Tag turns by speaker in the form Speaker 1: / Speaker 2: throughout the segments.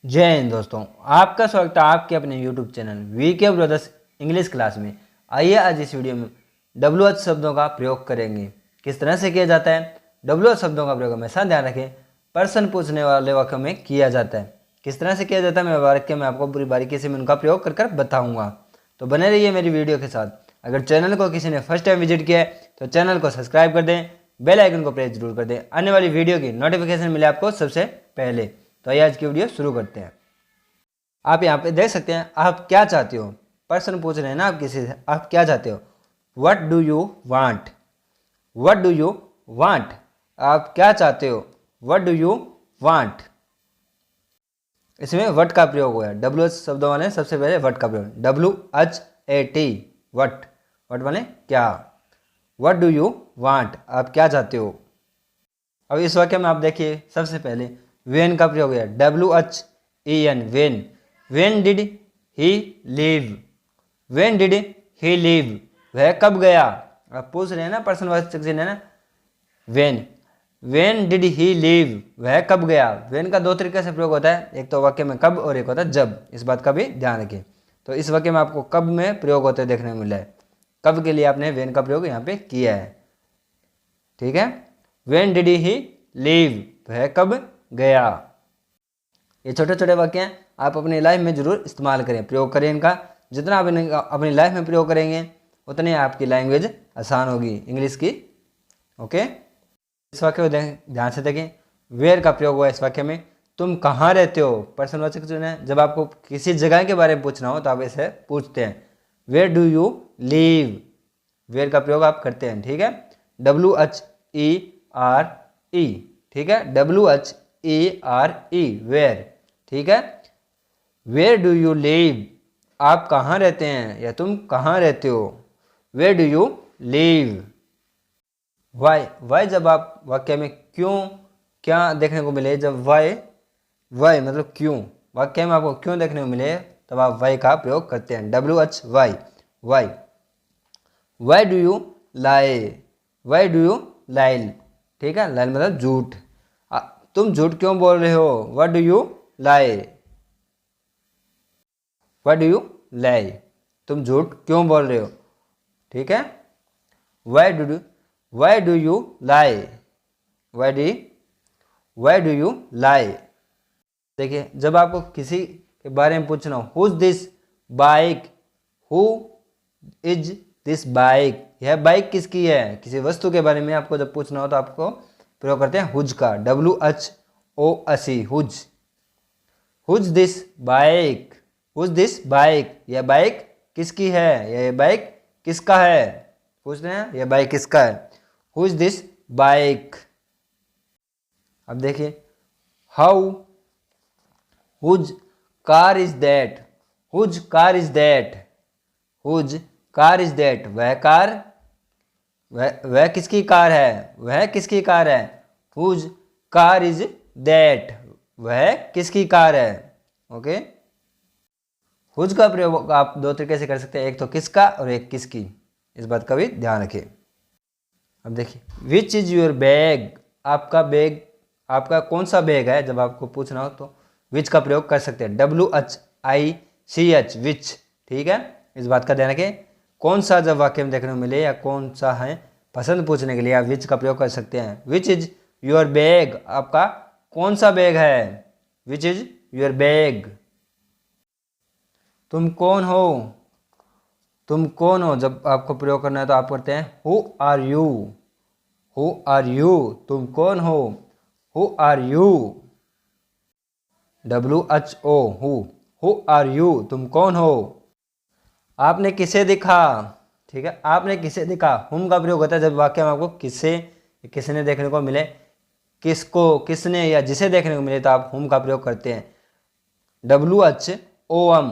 Speaker 1: जय हिंद दोस्तों, आपका स्वागत है आपके अपने YouTube channel VK brothers English class में। आइए आज इस वीडियो में WH शब्दों का प्रयोग करेंगे। किस तरह से किया जाता है? WH शब्दों का प्रयोग हमेशा ध्यान रखें, प्रश्न पूछने वाले वाक्यों में किया जाता है। किस तरह से किया जाता है मैं वाक्य में आपको पूरी बारीकी से मैं उनका प्रयोग कर बताऊँगा, तो बने रहिए मेरी वीडियो के साथ। अगर चैनल को किसी ने फर्स्ट टाइम विजिट किया है तो चैनल को सब्सक्राइब कर दें, बेल आइकन को प्रेस जरूर कर दें, आने वाली वीडियो की नोटिफिकेशन मिले आपको सबसे पहले। तो आइए आज की वीडियो शुरू करते हैं। आप यहाँ पे देख सकते हैं, आप क्या चाहते हो, प्रश्न पूछ रहे हैं ना आप किसी से, आप क्या चाहते हो, what do you want, what do you want, आप क्या चाहते हो, वट डू यू वांट। इसमें वट का प्रयोग हुआ है, WH शब्दों वाले सबसे पहले वट का प्रयोग, WHAT, वट, वट माने क्या, वट डू यू वांट, आप क्या चाहते हो। अब इस वाक्य में आप देखिए सबसे पहले वेन का प्रयोग है, WHEN, when, when did he leave, when did he leave, वह कब गया। आप पूछ रहे हैं ना, प्रश्नवाचक चिन्ह है ना, when, when did he leave, वह कब गया। वेन का दो तरीके से प्रयोग होता है, एक तो वाक्य में कब और एक होता है जब, इस बात का भी ध्यान रखें। तो इस वाक्य में आपको कब में प्रयोग होते देखने को मिला है, कब के लिए आपने वेन का प्रयोग यहाँ पे किया है, ठीक है। वेन डिड ही लीव, वह कब गया। ये छोटे छोटे वाक्य हैं, आप अपनी लाइफ में जरूर इस्तेमाल करें, प्रयोग करें इनका। जितना आप इनका अपनी लाइफ में प्रयोग करेंगे उतनी आपकी लैंग्वेज आसान होगी इंग्लिश की, ओके। इस वाक्य को ध्यान से देखें, वेयर का प्रयोग हुआ है इस वाक्य में, तुम कहाँ रहते हो, प्रश्नवाचक चिन्ह है। जब आपको किसी जगह के बारे में पूछना हो तो आप ऐसे पूछते हैं, where do you live, where का प्रयोग आप करते हैं, ठीक है। WHERE, ठीक है, WHERE, वेयर, ठीक है। वेयर डू यू लीव, आप कहाँ रहते हैं या तुम कहाँ रहते हो, where do you live. Why, why जब आप वाक्य में क्यों क्या देखने को मिले, जब वाई, वाई मतलब क्यों, वाक्य में आपको क्यों देखने को मिले तब आप वाई का प्रयोग करते हैं, WH why, why. Why do you lie, why do you lie, ठीक है, लाइल मतलब झूठ, तुम झूठ क्यों बोल रहे हो, what do you lie, what do you लाई, तुम झूठ क्यों बोल रहे हो, ठीक है। Y do you lie, why do you लाई। देखिए जब आपको किसी के बारे में पूछना हो, who is this bike, who is this bike, यह बाइक किसकी है, किसी वस्तु के बारे में आपको जब पूछना हो तो आपको प्रयोग करते हैं हुज का, WHOOC, whose, whose this bike, whose this bike, यह बाइक किसकी है, यह बाइक किसका है, पूछ रहे हैं यह बाइक किसका है, हुज दिस बाइक। अब देखिए, how, whose car is that, whose car is that, whose car is that, वह कार, वह किसकी कार है, वह किसकी कार है, हुज कार इज दैट, वह किसकी कार है, ओके। हुज का प्रयोग आप दो तरीके से कर सकते हैं, एक तो किसका और एक किसकी, इस बात का भी ध्यान रखिए। अब देखिए, विच इज योर बैग, आपका बैग, आपका कौन सा बैग है, जब आपको पूछना हो तो विच का प्रयोग कर सकते हैं, WHICH, विच, ठीक है। इस बात का ध्यान रखें, कौन सा जब वाक्य में देखने को मिले या कौन सा है पसंद पूछने के लिए आप विच का प्रयोग कर सकते हैं। विच इज योर बैग, आपका कौन सा बैग है, विच इज योर बैग। तुम कौन हो, तुम कौन हो जब आपको प्रयोग करना है तो आप करते हैं who are you, who are you, तुम कौन हो, who are you, WHO, who are you, तुम कौन हो। आपने किसे दिखा, ठीक है, आपने किसे दिखा, हुम का प्रयोग होता है जब वाक्य में आपको किसे, किसने देखने को मिले, किसको, किसने या जिसे देखने को मिले तो आप हुम का प्रयोग करते हैं, WHOM,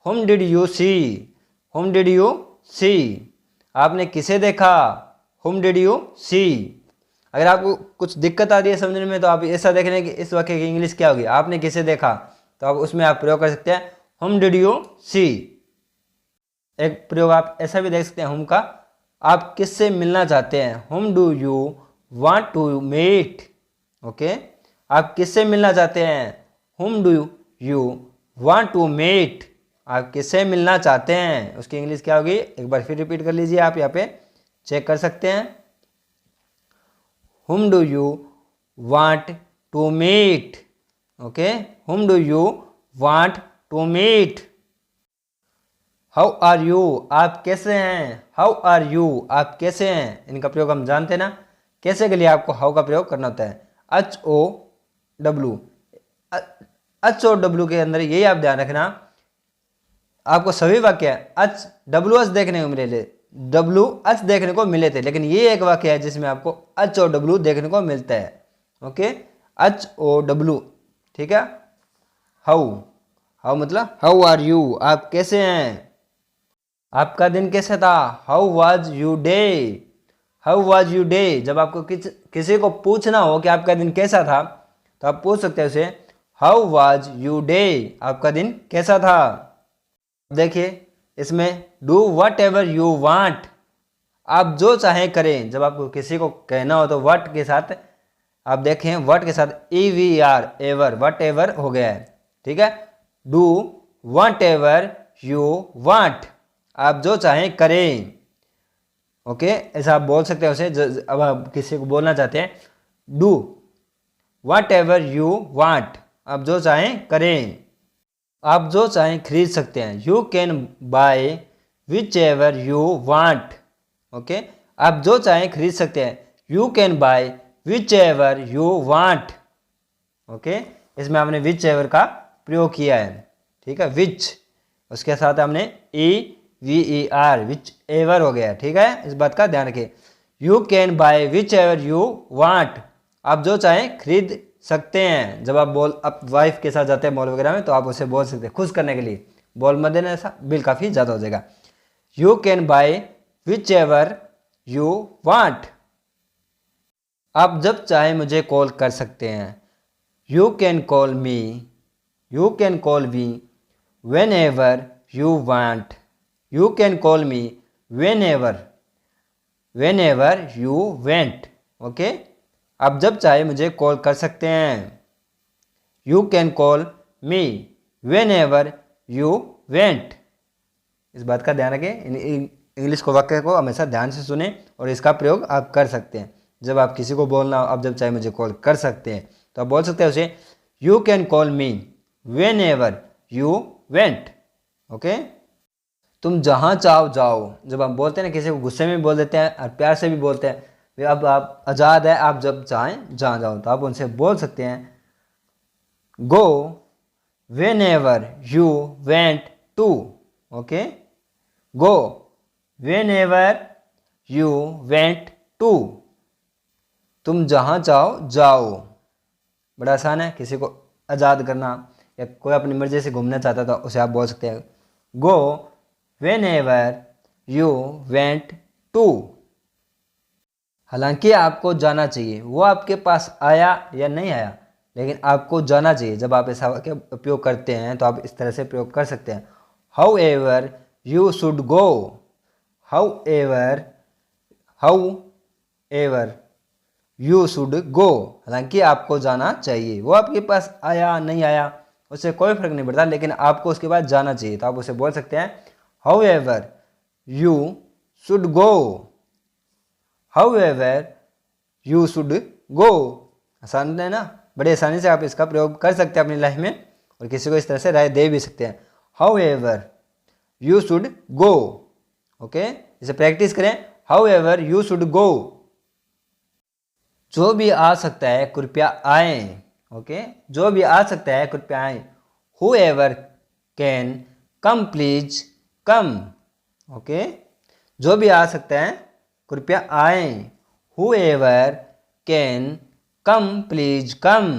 Speaker 1: हुम डिड यू सी, हुम डिड यू सी, आपने किसे देखा, हुम डिड यू सी। अगर आपको कुछ दिक्कत आ रही है समझने में तो आप ऐसा देख रहे हैं कि इस वाक्य की इंग्लिश क्या होगी, आपने किसे देखा, तो आप उसमें आप प्रयोग कर सकते हैं हुम डिड यू सी। एक प्रयोग आप ऐसा भी देख सकते हैं हुम का, आप किससे मिलना चाहते हैं, whom do you want to meet, okay, आप किससे मिलना चाहते हैं, whom do you want to meet, आप किससे मिलना चाहते हैं, उसकी इंग्लिश क्या होगी, एक बार फिर रिपीट कर लीजिए, आप यहाँ पे चेक कर सकते हैं। whom do you want to meet, okay, whom do you want to meet। How are you, आप कैसे हैं, हाउ आर यू, आप कैसे हैं, इनका प्रयोग हम जानते हैं ना, कैसे के लिए आपको हाउ का प्रयोग करना होता है, H O W, H O W के अंदर यही आप ध्यान रखना, आपको सभी वाक्य एच डब्ल्यू एच देखने को मिले थे, डब्ल्यू एच देखने को मिले थे, लेकिन ये एक वाक्य है जिसमें आपको एच ओ डब्ल्यू देखने को मिलता है, ओके, एच ओ डब्ल्यू, ठीक है। हाउ, हाउ मतलब हाउ आर यू, आप कैसे हैं, आपका दिन कैसा था, how was you day, how was you day, जब आपको किसी को पूछना हो कि आपका दिन कैसा था तो आप पूछ सकते हैं उसे हाउ वाज यू डे, आपका दिन कैसा था। देखिए इसमें do whatever you want, आप जो चाहें करें, जब आपको किसी को कहना हो तो वट के साथ आप देखें, वट के साथ E V R, ever, whatever हो गया है, ठीक है। Do whatever you want, आप जो चाहें करें, ओके, ऐसा आप बोल सकते हैं उसे। अब आप किसी को बोलना चाहते हैं do whatever you want, आप जो चाहें करें, आप जो चाहें खरीद सकते हैं, you can by which ever you want, okay, आप जो चाहें खरीद सकते हैं, you can by which ever you want, okay, इसमें आपने विच एवर का प्रयोग किया है, ठीक है, विच, उसके साथ हमने E V E R, which ever हो गया, ठीक है, इस बात का ध्यान रखें। You can by which ever you want, आप जो चाहें खरीद सकते हैं, जब आप वाइफ के साथ जाते हैं मॉल वगैरह में तो आप उसे बोल सकते हैं खुश करने के लिए, बोल मत देना, ऐसा बिल काफ़ी ज़्यादा हो जाएगा। You can by which ever you want, आप जब चाहे मुझे कॉल कर सकते हैं, you can call me, you can call me when ever you want, you can call me when ever you went, okay, आप जब चाहे मुझे कॉल कर सकते हैं, you can call me when ever you went, इस बात का ध्यान रखें, इंग्लिश को वाक्य को हमेशा ध्यान से सुने और इसका प्रयोग आप कर सकते हैं। जब आप किसी को बोलना हो, आप जब चाहे मुझे कॉल कर सकते हैं, तो आप बोल सकते हैं उसे you can call me when ever you went, okay. तुम जहाँ चाहो जाओ, जब हम बोलते हैं ना, किसी को गुस्से में बोल देते हैं और प्यार से भी बोलते हैं, अब आप आज़ाद है, आप जब चाहें जहाँ जाओ, तो आप उनसे बोल सकते हैं go whenever you went to, okay, go whenever you went to, तुम जहाँ चाहो जाओ, बड़ा आसान है, किसी को आज़ाद करना या कोई अपनी मर्जी से घूमना चाहता था उसे आप बोल सकते हैं go whenever you went to. हालांकि आपको जाना चाहिए, वो आपके पास आया या नहीं आया, लेकिन आपको जाना चाहिए, जब आप ऐसा वाक्य उपयोग करते हैं तो आप इस तरह से प्रयोग कर सकते हैं how ever you should go, how ever you should go, हालांकि आपको जाना चाहिए, वो आपके पास आया नहीं आया उससे कोई फर्क नहीं पड़ता, लेकिन आपको उसके बाद जाना चाहिए, तो आप उसे बोल सकते हैं how ever you should go, how ever you should go, आसान है ना, बड़े आसानी से आप इसका प्रयोग कर सकते हैं अपनी लाइफ में और किसी को इस तरह से राय दे भी सकते हैं how ever you should go, okay, इसे प्रैक्टिस करें how ever you should go. जो भी आ सकता है कृपया आए, ओके, जो भी आ सकता है कृपया आए, who ever can come please come, okay, जो भी आ सकता है कृपया आए, who ever can come please come,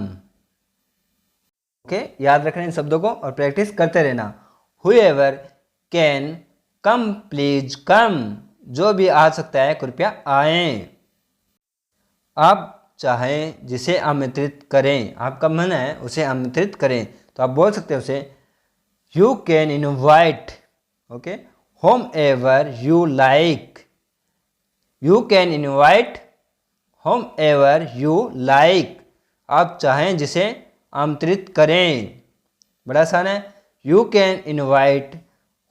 Speaker 1: okay, याद रखना इन शब्दों को और प्रैक्टिस करते रहना। Who ever can come please come, जो भी आ सकता है कृपया आए। आप चाहें जिसे आमंत्रित करें, आपका मन है उसे आमंत्रित करें, तो आप बोल सकते हैं उसे you can invite, okay, home ever you like, you can invite home ever you like, आप चाहें जिसे आमंत्रित करें। बड़ा आसान है। You can invite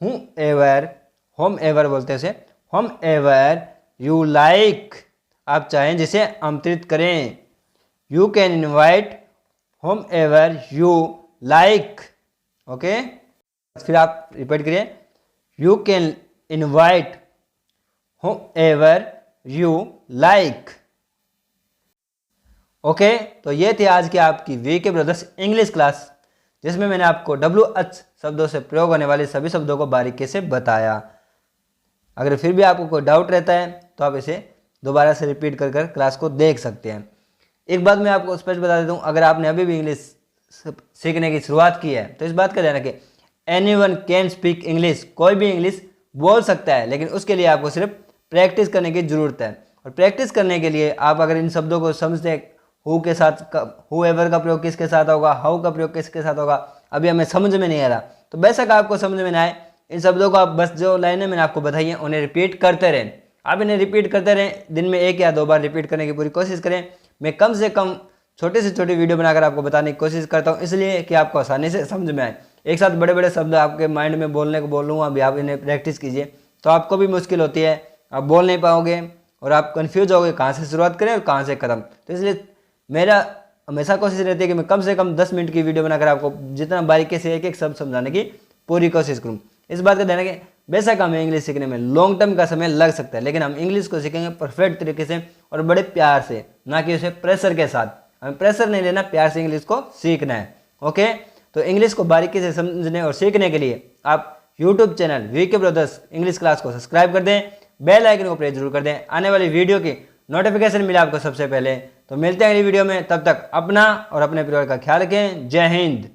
Speaker 1: home ever बोलते हैं उसे, होम एवर यू लाइक, आप चाहें जिसे आमंत्रित करें। You can invite home ever you like. Okay, फिर आप रिपीट करिए, you can invite home ever you like. Okay, तो ये थी आज की आपकी वीके ब्रदर्स इंग्लिश क्लास, जिसमें मैंने आपको WH शब्दों से प्रयोग होने वाले सभी शब्दों को बारीकी से बताया। अगर फिर भी आपको कोई डाउट रहता है तो आप इसे दोबारा से रिपीट कर कर क्लास को देख सकते हैं। एक बात मैं आपको स्पष्ट बता देता हूँ, अगर आपने अभी भी इंग्लिश सीखने की शुरुआत की है तो इस बात का ध्यान रखें, एनीवन कैन स्पीक इंग्लिश, कोई भी इंग्लिश बोल सकता है, लेकिन उसके लिए आपको सिर्फ प्रैक्टिस करने की ज़रूरत है। और प्रैक्टिस करने के लिए आप अगर इन शब्दों को समझते, हु के साथ हु एवर का प्रयोग किसके साथ होगा, हाउ का प्रयोग किसके साथ होगा, अभी हमें समझ में नहीं आ रहा, तो बेशक आपको समझ में ना आए, इन शब्दों को आप बस जो लाइनें मैंने आपको बताई हैं उन्हें रिपीट करते रहें। आप इन्हें रिपीट करते रहें, दिन में 1 या 2 बार रिपीट करने की पूरी कोशिश करें। मैं कम से कम छोटे से छोटी वीडियो बनाकर आपको बताने की कोशिश करता हूँ, इसलिए कि आपको आसानी से समझ में आए। एक साथ बड़े बड़े शब्द आपके माइंड में बोलने को बोल लूँगा, अभी आप इन्हें प्रैक्टिस कीजिए तो आपको भी मुश्किल होती है, आप बोल नहीं पाओगे और आप कन्फ्यूज होगे कहाँ से शुरुआत करें और कहाँ से खत्म। तो इसलिए मेरा हमेशा कोशिश रहती है कि मैं कम से कम 10 मिनट की वीडियो बनाकर आपको जितना बारीकी से एक एक शब्द समझाने की पूरी कोशिश करूँ। इस बात का ध्यान रखें, बेशक हमें इंग्लिश सीखने में लॉन्ग टर्म का समय लग सकता है, लेकिन हम इंग्लिश को सीखेंगे परफेक्ट तरीके से और बड़े प्यार से, ना कि उसे प्रेशर के साथ। हमें प्रेशर नहीं लेना, प्यार से इंग्लिश को सीखना है। ओके, तो इंग्लिश को बारीकी से समझने और सीखने के लिए आप YouTube channel VK brothers English class को सब्सक्राइब कर दें, बेल आइकन को प्रेस जरूर कर दें, आने वाली वीडियो की नोटिफिकेशन मिले आपको सबसे पहले। तो मिलते हैं अगली वीडियो में, तब तक अपना और अपने परिवार का ख्याल रखें। जय हिंद।